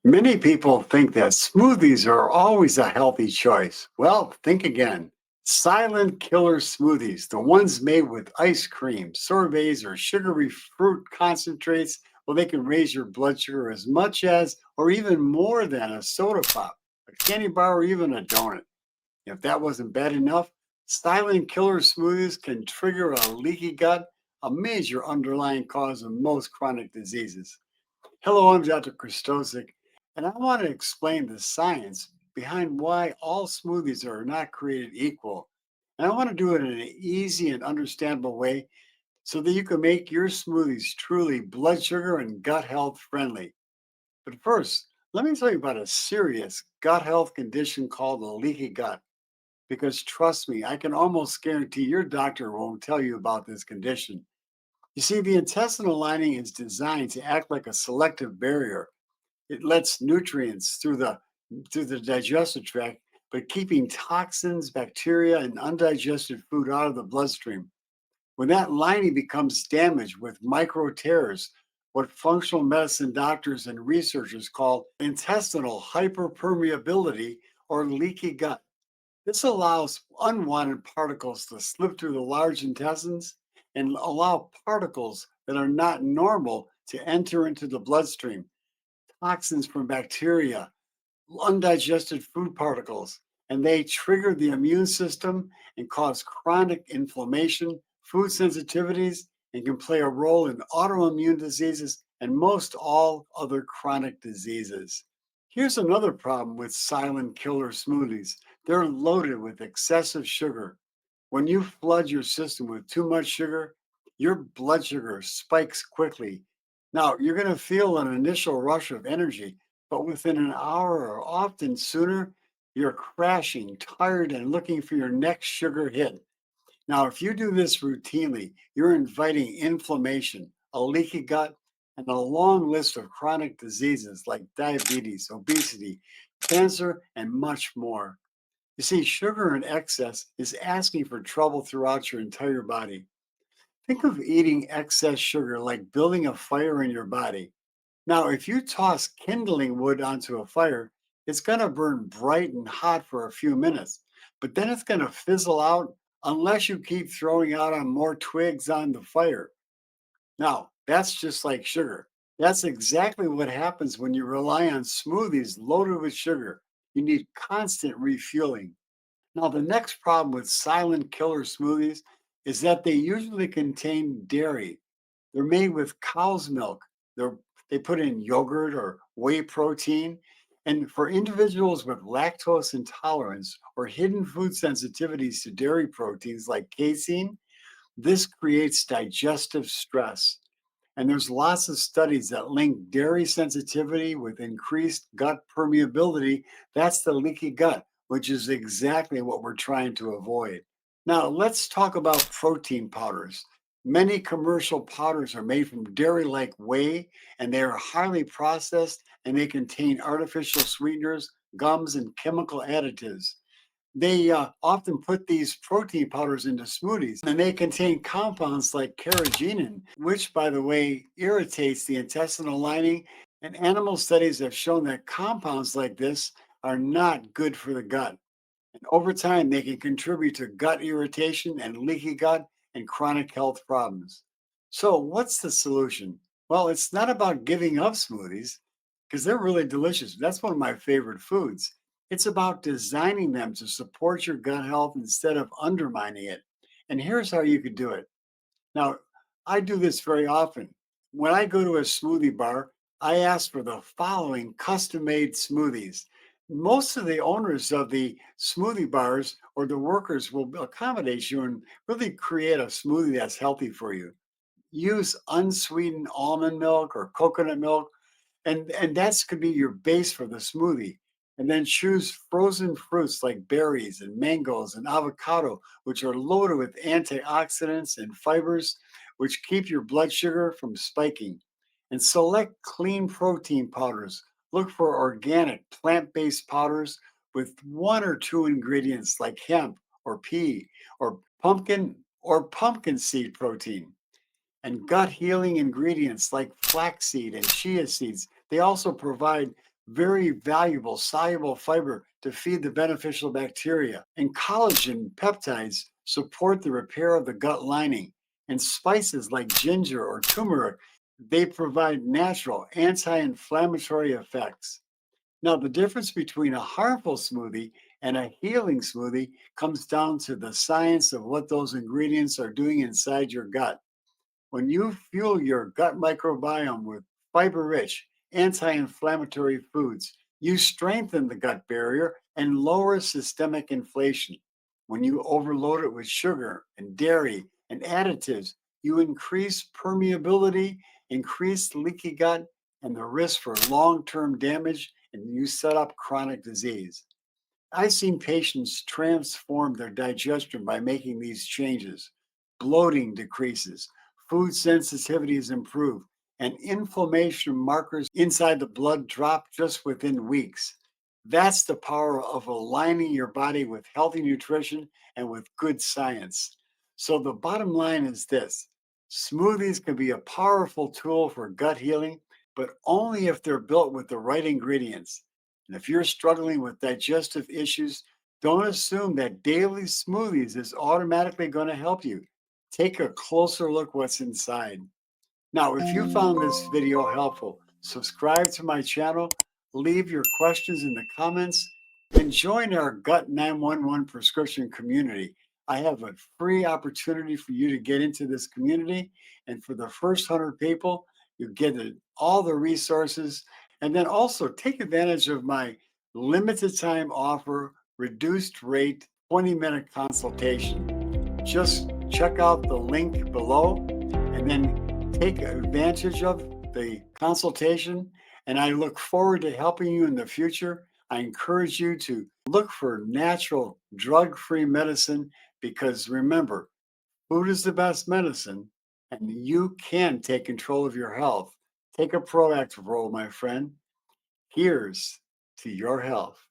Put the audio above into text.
Many people think that smoothies are always a healthy choice. Well, think again. Silent killer smoothies, the ones made with ice cream, sorbets, or sugary fruit concentrates, well, they can raise your blood sugar as much as or even more than a soda pop, a candy bar, or even a donut. If that wasn't bad enough, silent killer smoothies can trigger a leaky gut, a major underlying cause of most chronic diseases. Hello, I'm Dr. Krystosik, and I want to explain the science behind why all smoothies are not created equal. And I want to do it in an easy and understandable way so that you can make your smoothies truly blood sugar and gut health friendly. But first, let me tell you about a serious gut health condition called a leaky gut. Because trust me, I can almost guarantee your doctor won't tell you about this condition. You see, the intestinal lining is designed to act like a selective barrier. It lets nutrients through the digestive tract, but keeping toxins, bacteria, and undigested food out of the bloodstream. When that lining becomes damaged with micro tears, what functional medicine doctors and researchers call intestinal hyperpermeability or leaky gut. This allows unwanted particles to slip through the large intestines and allow particles that are not normal to enter into the bloodstream. Toxins from bacteria, undigested food particles, and they trigger the immune system and cause chronic inflammation, food sensitivities, and can play a role in autoimmune diseases and most all other chronic diseases. Here's another problem with silent killer smoothies. They're loaded with excessive sugar. When you flood your system with too much sugar, your blood sugar spikes quickly. Now, you're going to feel an initial rush of energy, but within an hour or often sooner, you're crashing, tired, and looking for your next sugar hit. Now, if you do this routinely, you're inviting inflammation, a leaky gut, and a long list of chronic diseases like diabetes, obesity, cancer, and much more. You see, sugar in excess is asking for trouble throughout your entire body. Think of eating excess sugar like building a fire in your body. Now, if you toss kindling wood onto a fire, it's going to burn bright and hot for a few minutes, but then it's going to fizzle out unless you keep throwing out on more twigs on the fire. Now, that's just like sugar. That's exactly what happens when you rely on smoothies loaded with sugar. You need constant refueling. Now, the next problem with silent killer smoothies is that they usually contain dairy. They're made with cow's milk. They're, they put in yogurt or whey protein. And for individuals with lactose intolerance or hidden food sensitivities to dairy proteins like casein, this creates digestive stress. And there's lots of studies that link dairy sensitivity with increased gut permeability. That's the leaky gut, which is exactly what we're trying to avoid. Now, let's talk about protein powders. Many commercial powders are made from dairy like whey, and they are highly processed and they contain artificial sweeteners, gums, and chemical additives. They often put these protein powders into smoothies, and they contain compounds like carrageenan, which, by the way, irritates the intestinal lining. And animal studies have shown that compounds like this are not good for the gut. And over time, they can contribute to gut irritation and leaky gut and chronic health problems. So, what's the solution? Well, it's not about giving up smoothies because they're really delicious. That's one of my favorite foods. It's about designing them to support your gut health instead of undermining it. And here's how you could do it. Now, I do this very often. When I go to a smoothie bar, I ask for the following custom made smoothies. Most of the owners of the smoothie bars or the workers will accommodate you and really create a smoothie that's healthy for you. Use unsweetened almond milk or coconut milk, and that's could be your base for the smoothie. And then choose frozen fruits like berries and mangoes and avocado, which are loaded with antioxidants and fibers, which keep your blood sugar from spiking. And select clean protein powders. Look for organic plant-based powders with one or two ingredients like hemp or pea or pumpkin seed protein, and gut healing ingredients like flaxseed and chia seeds. They also provide very valuable soluble fiber to feed the beneficial bacteria. And collagen peptides support the repair of the gut lining. And spices like ginger or turmeric, they provide natural anti-inflammatory effects. Now, the difference between a harmful smoothie and a healing smoothie comes down to the science of what those ingredients are doing inside your gut. When you fuel your gut microbiome with fiber rich, anti inflammatory foods, you strengthen the gut barrier and lower systemic inflation. When you overload it with sugar and dairy and additives, you increase permeability, increase leaky gut, and the risk for long term damage, and you set up chronic disease. I've seen patients transform their digestion by making these changes. Bloating decreases, food sensitivities improve, and inflammation markers inside the blood drop just within weeks. That's the power of aligning your body with healthy nutrition and with good science. So, the bottom line is this: smoothies can be a powerful tool for gut healing, but only if they're built with the right ingredients. And if you're struggling with digestive issues, don't assume that daily smoothies is automatically going to help you. Take a closer look what's inside. Now, if you found this video helpful, subscribe to my channel, leave your questions in the comments, and join our Gut 911 prescription community. I have a free opportunity for you to get into this community. And for the first 100 people, you get all the resources. And then also take advantage of my limited time offer, reduced rate, 20-minute consultation. Just check out the link below and then take advantage of the consultation. And I look forward to helping you in the future. I encourage you to look for natural, drug free medicine because remember, food is the best medicine and you can take control of your health. Take a proactive role, my friend. Here's to your health.